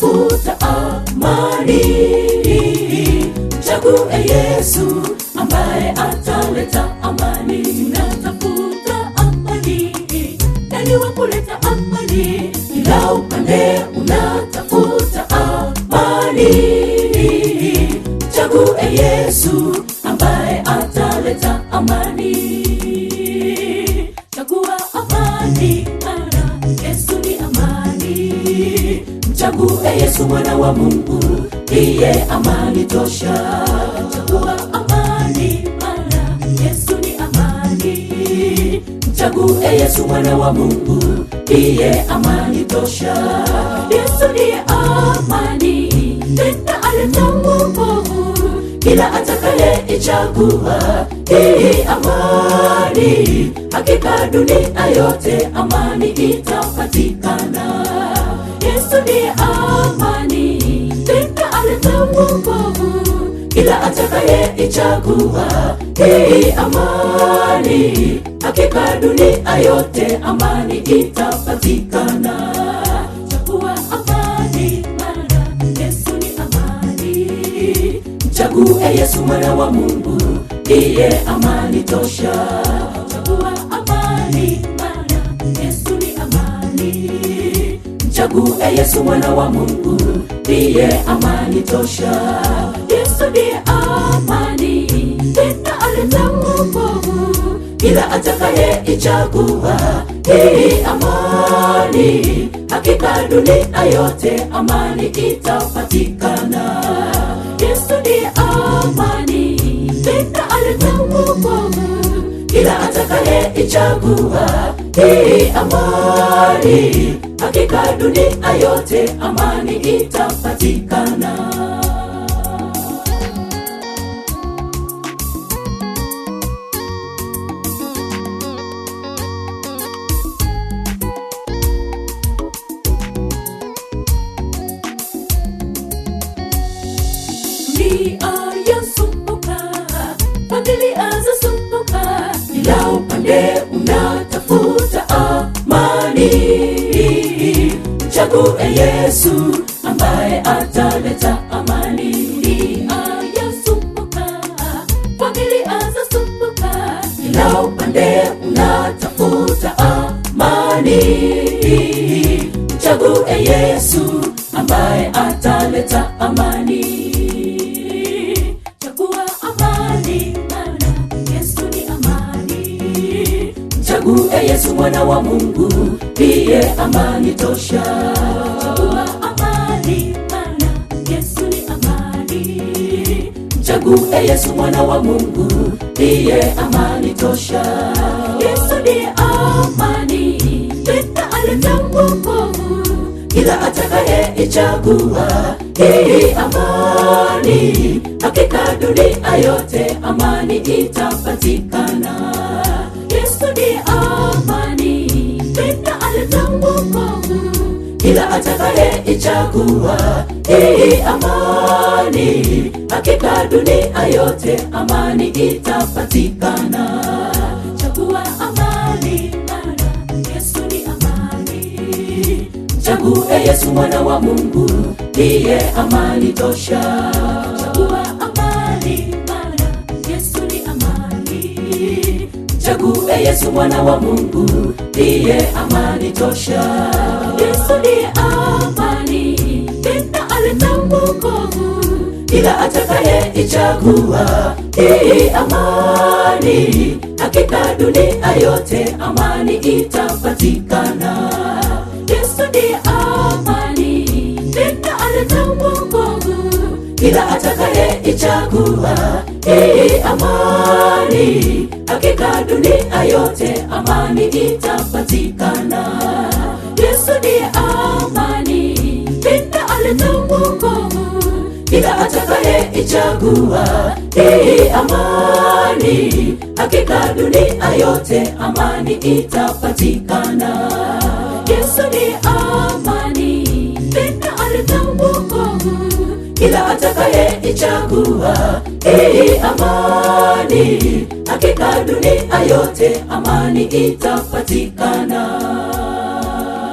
unatafuta amani, mchague Yesu ambaye ataleta amani. Unatafuta amani, nani wa kuleta amani? Kila upande unatafuta amani, mchague Yesu ambaye ataleta amani. Chagua amani, maana Yesu ni amani. Mchague Yesu mwana wa Mungu, ndiye amani tosha. Chagua amani, maana Yesu ni amani. Mchague Yesu mwana wa Mungu, ndiye amani tosha. Yesu ndiye amani, tena aleta wokovu. Kila atakaye ichagua hii amani, hakika dunia yote amani itapatikana. Yesu ndiye amani, tena aleta wokovu. Kila atakaye ichagua hii amani, hakika dunia yote amani itapatikana. Chagua amani, maana Yesu ni amani. Mchague Yesu mwana wa Mungu, ndiye amani tosha. Chagua amani, maana Yesu ni amani. Mchague Yesu mwana wa Mungu, ndiye amani tosha. Yesu ndiye amani, tena aleta wokovu. Kila atakaye ichagua hii amani, hakika dunia yote amani itapatikana. Yesu ndiye amani, tena aleta wokovu. Kila atakaye ichagua hii amani, hakika dunia yote amani itapatikana. Familia zasumbuka, kila upande unatafuta amani. Mchague Yesu ambaye ataleta amani. Familia zasumbuka, kila upande unatafuta amani. Mchague Yesu ambaye ataleta amani. Mchague Yesu mwana wa Mungu, ndiye amani tosha. Chagua amani, maana Yesu ni amani. Mchague Yesu mwana wa Mungu, ndiye amani tosha. Yesu ndiye amani, tena aleta wokovu. Kila atakaye ichagua hii amani, hakika dunia yote amani itapatikana. Yesu ndiye amani, tena aleta wokovu. Kila atakaye ichagua hii amani, hakika dunia yote amani itapatikana. Chagua amani, maana Yesu ni amani. Mchague Yesu mwana wa Mungu, ndiye amani tosha. Chagua amani, maana Yesu ni amani. Mchague Yesu mwana wa Mungu, ndiye amani tosha. Yesu ndiye amani, tena aleta wokovu. Kila atakaye ichagua hii amani, hakika dunia yote amani itapatikana. Yesu ndiye amani, tena aleta wokovu. Kila atakaye ichagua hii amani, hakika dunia yote amani itapatikana. Yesu ndiye amani, tena aleta wokovu. Kila atakaye ichagua hii amani, hakika dunia yote amani itapatikana. Yesu ndiye amani, tena aleta wokovu. Kila atakaye ichagua hii amani, hakika dunia yote amani itapatikana.